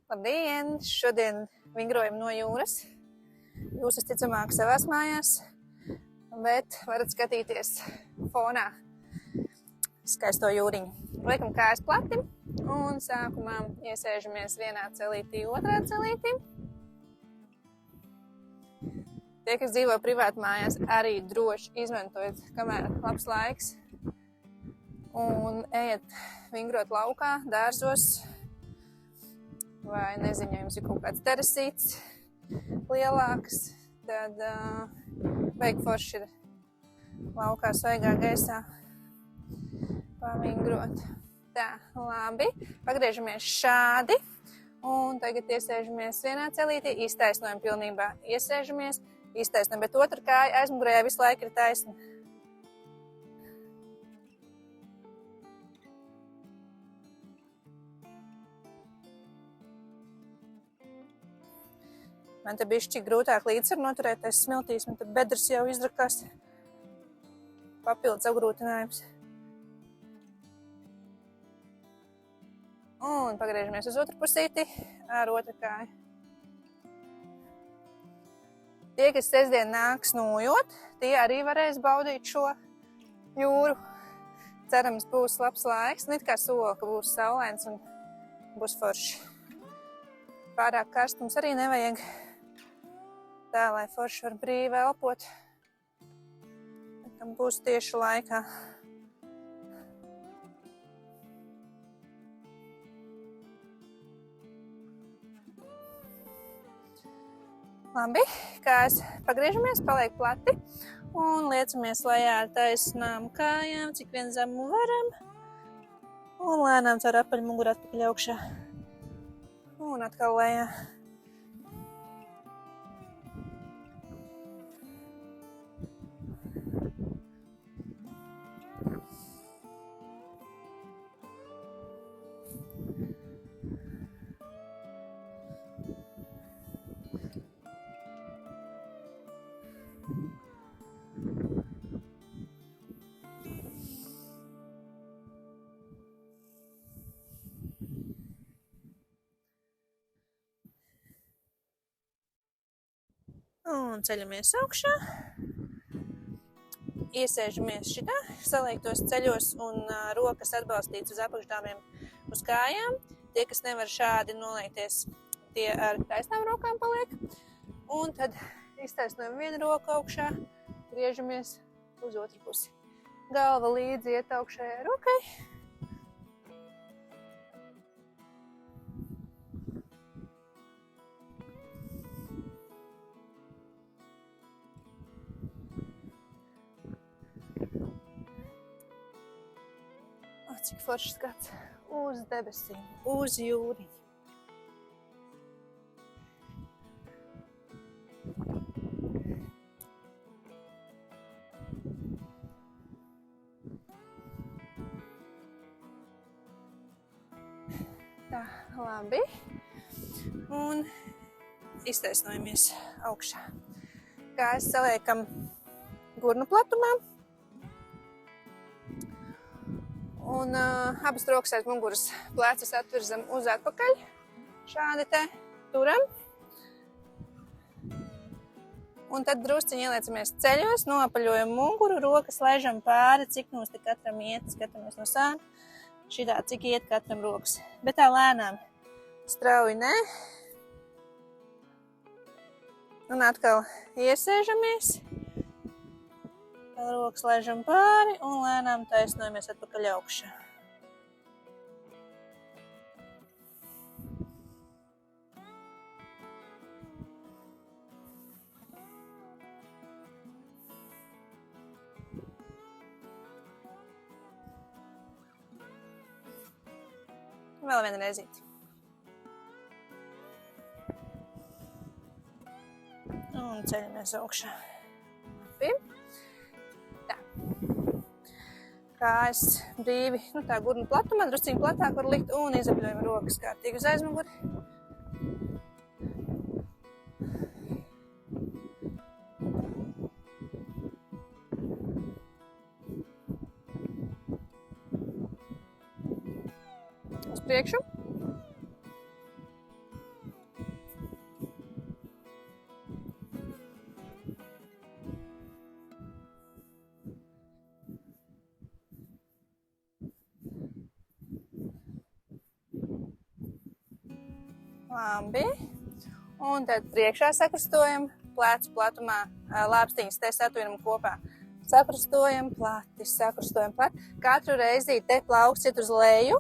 Labdien! Šodien vingrojam no jūras. Jūs visticamāk savās mājās, bet varat skatīties fonā skaisto jūriņu. Liekam kājas plati un sākumā iesēžamies vienā celītī, otrā celītī. Tie, kas dzīvo privāti mājās, arī droši izmantojiet, kamēr labs laiks, un ejiet vingrot laukā, dārzos, vai nezinu, ja jums ir kaut kāds terasīts lielāks, tad vajag forši ir laukā svaigā gaisā pavingrot. Tā, labi, pagriežamies šādi, un tagad iesēžamies vienā celītī, iztaisnojam pilnībā, iesēžamies, iztaisnojam, bet otra kāja aizmugurējā visu laiku ir taisna. Man te bišķi grūtāk līdzsvaru noturēties smiltīs, man te bedres jau izdrakās. Papildus apgrūtinājums. Un pagriežamies uz otru pusīti ar otru kāju. Tie, kas sestdien nāks nojot, tie arī varēs baudīt šo jūru. Cerams, būs labs laiks. It kā sola, ka būs saulains un būs forši. Pārāk karstums arī nevajag. Tā, lai forši var brīvi elpot, tam būs tieši laikā. Labi, kājas pagriežamies, paliek plati un liecamies lejā ar taisnām kājām, cik vien zemu varam. Un lēnām caur apaļmuguru atpakaļ augšā. Un atkal lejā. Un ceļamies augšā, iesēžamies šitā, saliektos ceļos un rokas atbalstīts uz apakšdāmiem uz kājām. Tie, kas nevar šādi noliekties, tie ar taisnām rokām paliek. Un tad iztaisnojam vienu roku augšā, griežamies uz otru pusi. Galva līdzi iet augšējai rokai. Cik forši skats uz debesīm, uz jūriņu. Tā, labi. Un iztaisnojamies augšā. Kājas saliekam gurnu platumā. Un abas rokas aiz muguras plecas atvirzam uz atpakaļ. Šādi te turam. Un tad drusciņi ieliecamies ceļos, noapaļojam muguru, rokas laižam pāri, cik mums te katram iet, skatāmies no sāna. Šitā, cik iet katram rokas. Bet tā lēnām, strauji ne. Un atkal iesēžamies. Rokas laižam pāri un lēnām taisnojamies atpakaļ augšā. Vēl viena reizīti. Un ceļamies augšā. Labi. Kājas brīvi, tā gurnu platumā, drusciņi platāk var likt un izapļojam rokas kārtīgi uz aizmuguri. Uz priekšu. Labi. Un tad priekšā sakrustojam, plecu platumā, lāpstiņas te satvinam kopā. Sakrustojam plati, sakrustojam plati. Katru reizi te plauksts iet uz leju,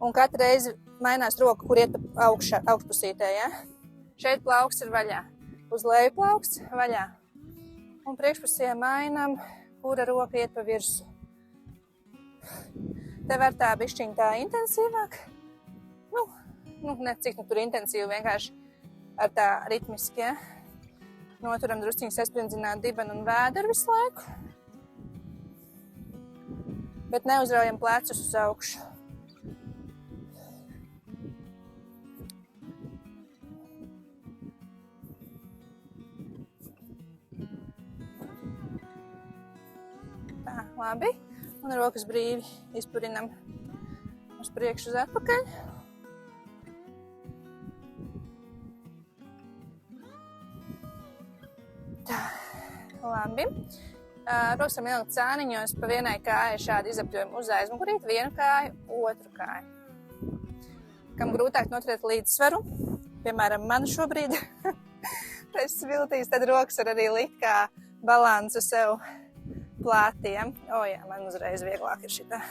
un katru reizi mainās roka, kur iet augšpusītē, ja? Šeit plauksts ir vaļā. Uz leju plauksts vaļā. Un priekšpusē mainam, kura roka iet pa virsu. Te var tā bišķiņ tā intensīvāk. Ne cik tur intensīvi, vienkārši ar tā ritmiski, ja? Noturam drusciņu sasprindzināt dibenu un vēderu visu laiku. Bet neuzraujam plecus uz augšu. Tā, labi. Un rokas brīvi izpurinam uz priekšu uz atpakaļ. Tā, labi. Rokas varam ielikt cāniņos, pa vienai kājai šādi izapļojam uz aizmugurīt, vienu kāju, otru kāju. Kam grūtāk noturēt līdzsvaru, piemēram, man šobrīd, es sviltīs, tad rokas var arī likt kā balansu sev plātiem. Jā, man uzreiz vieglāk ir šitā.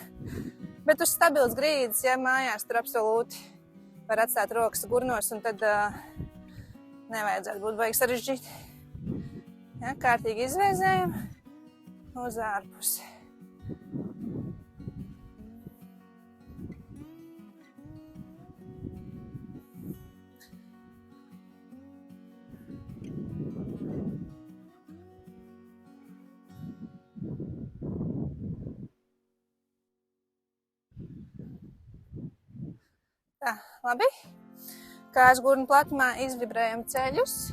Bet uz stabils grīdas, ja mājās, tur absolūti var atstāt rokas gurnos, un tad nevajadzētu būt baigi sarežģīti. Ja, kārtīgi izvēzējam uz ārpusi. Tā, labi. Kājas gurnu platumā izvibrējam ceļus.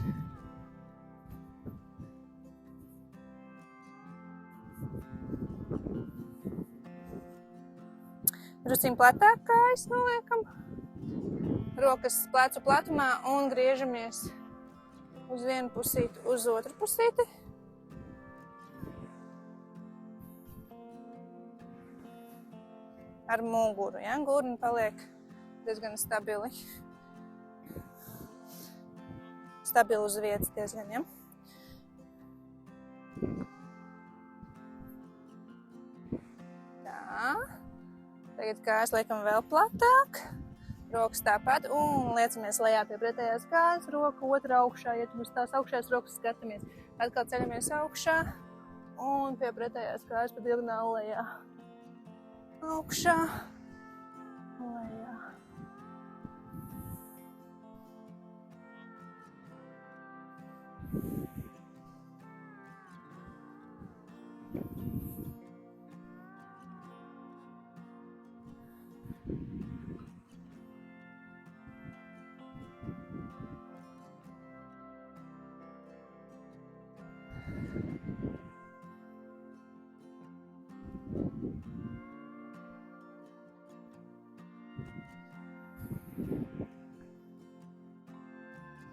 Drusciņ platāk kājas noliekam. Rokas plecu platumā un griežamies uz vienu pusīti, uz otru pusīti. Ar muguru, ja? Gurni paliek diezgan stabili. Stabili uz vietas diezgan, ja? Tā. Tagad kājas liekam vēl platāk. Rokas tāpat un liecamies lejā pie pretējās kājas. Roka otra augšā, ietam uz tās augšējās rokas skatāmies. Atkal ceļamies augšā un pie pretējās kājas pa diagonāli lejā. Augšā, lejā.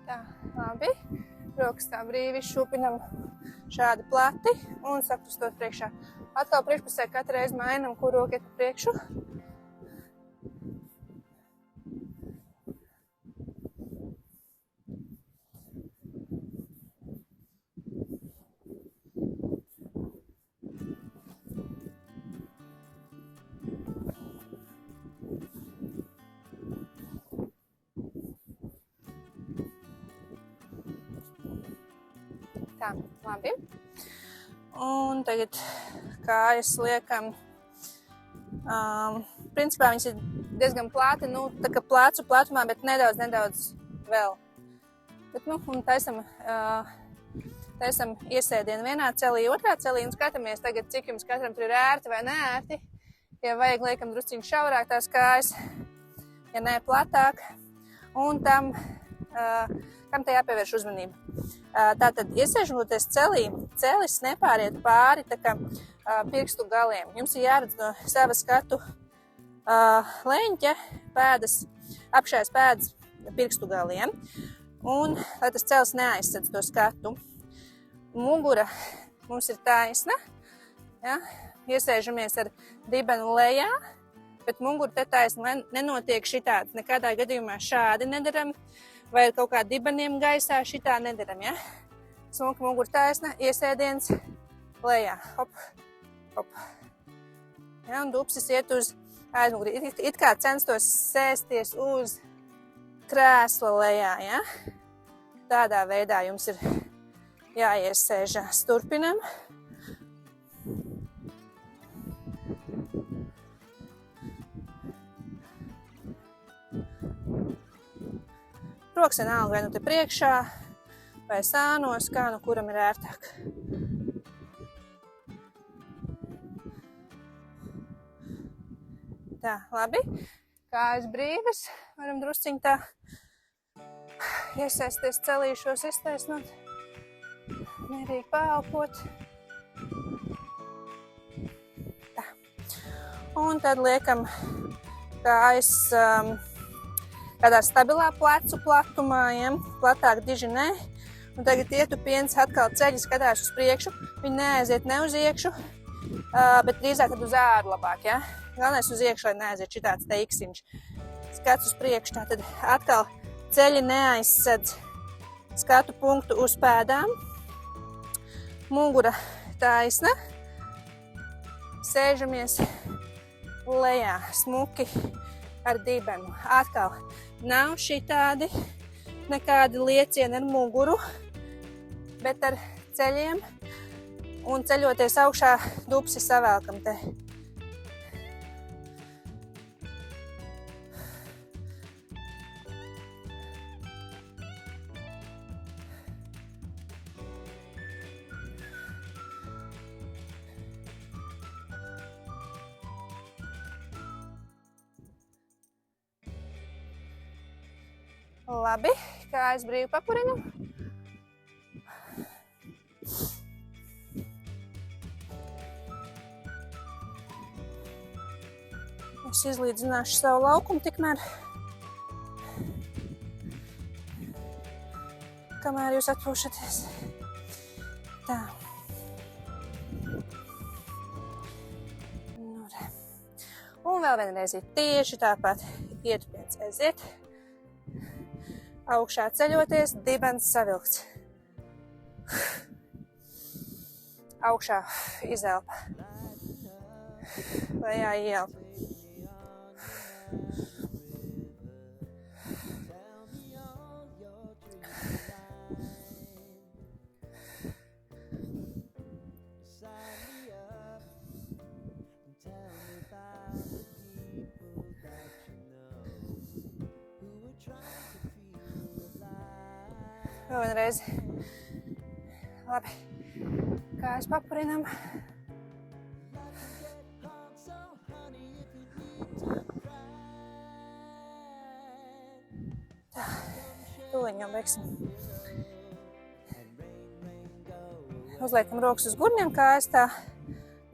Tā, labi. Rokas tā brīvi šūpinam šādi plati un sakrustot priekšā. Atkal priekšpusē katru reizi mainam, kur roka iet pa priekšu. Tā, labi. Un tagad kājas liekam. Principā viņas ir diezgan plāti, tā kā plecu platumā, bet nedaudz vēl. Bet, un taisam iesēdienu vienā celī, otrā celī un skatāmies tagad, cik jums katram tur ir ērti vai neērti. Ja vajag, liekam drusciņu šaurāk tās kājas, ja ne platāk. Un tam te jāpievērš uzmanība. Tātad, iesēžoties celī, celis nepāriet pāri tā kā pirkstu galiem. Jums ir jāredz no sava skatu leņķa pēdas, apšais pēdas pirkstu galiem. Un, lai tas celis neaizsedz to skatu. Mugura mums ir taisna. Ja? Iesēžamies ar dibenu lejā bet muguru te taisni, lai nenotiek šitāds. Nekādā gadījumā šādi nedaram, vai kaut kā dibeniem gaisā šitā nedaram, ja? Smuka muguru taisna, iesēdiens lejā, hop, hop. Ja, un dupsis iet uz aizmuguri. It kā censtos sēsties uz krēsla lejā, ja? Tādā veidā jums ir jāiesēžās. Turpinam. Rokas vienalga vai nu te priekšā, vai sānos, kā nu kuram ir ērtāk. Tā, labi. Kājas brīvas. Varam drusciņ tā iesaisties celīšos, iztaisnot. Mierīgi paelpot. Tā. Un tad liekam kājas tādā stabilā plecu platumā, ja? Platāk diži ne. Un tagad ietupiens atkal ceļi skatās uz priekšu. Viņi neaiziet ne uz iekšu, bet drīzāk tad uz āru labāk, ja? Galvenais uz iekšu, lai neaiziet šitāds te iksiņš. Skats uz priekšu, tātad atkal ceļi neaizsedz skatu punktu uz pēdām. Mugura taisna. Sēžamies lejā, smuki ar dibenu. Atkal nav šitādi nekādi liecieni ar muguru, bet ar ceļiem un ceļoties augšā dupsi savēlkam te. Labi, kājas brīvi papurinam. Es izlīdzināšu savu laukumu tikmēr, kamēr jūs atpūšaties. Tā. Nu, re. Un vēl vienreiz tieši tāpat ietupiens aiziet. Augšā ceļoties, dibens savilkts. Augšā izelpa. Lejā ielpa. Vēl vienreiz. Labi. Kājas papurinam. Tā. Tūliņ jau beigsim. Uzliekam rokas uz gurniem, kājas tā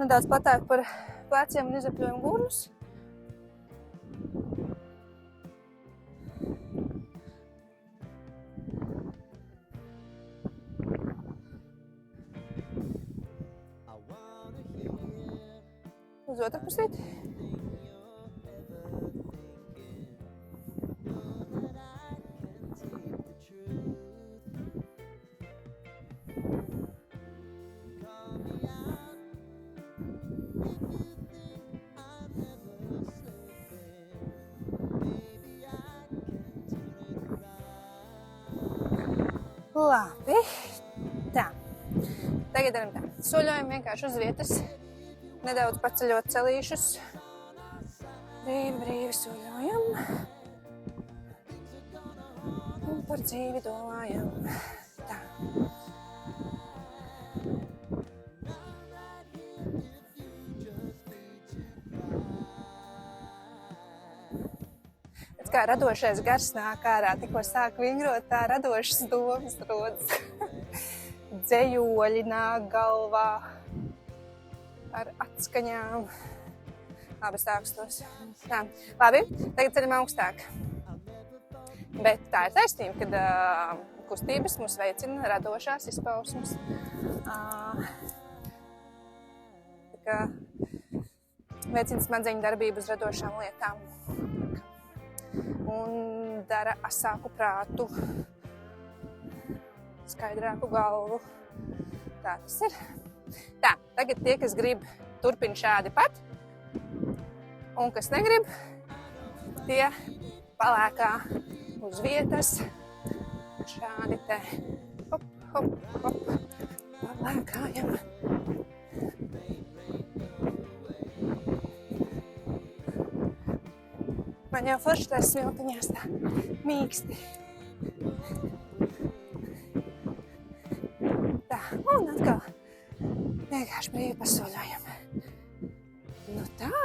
nedaudz platāk par pleciem un izapļojam gurnus. Uz otru pusīti. Labi. Tā. Tagad daram tā. Soļojam vienkārši uz vietas. Nedaudz paceļot celīšus. Brīvi soļojam. Un par dzīvi domājam. Tā. Pēc kā radošais gars nāk ārā, tikko sāk vingrot, tā radošas domas rodas. Dzejoļi nāk galvā. Ar atskaņām. Labi, stākstos. Tā, labi, tagad ceļam augstāk. Bet tā ir taisnība, kad kustības mums veicina radošās izpausmes. Tā kā veicina smadzeņu darbību uz radošām lietām un dara asāku prātu, skaidrāku galvu. Tā tas ir. Tā, tagad tie, kas grib, turpina šādi pat, un kas negrib, tie palēkā uz vietas, šādi te, hop, hop, hop, palēkājam. Man jau forši tās smiltiņās tā mīksti. Tā, un atkal vienkārši brīvi pasoļojam. Nu tā,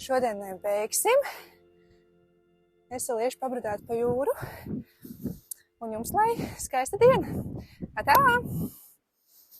šodien beigsim. Es vēl iešu pabradāt pa jūru. Un jums lai skaista diena. Atā!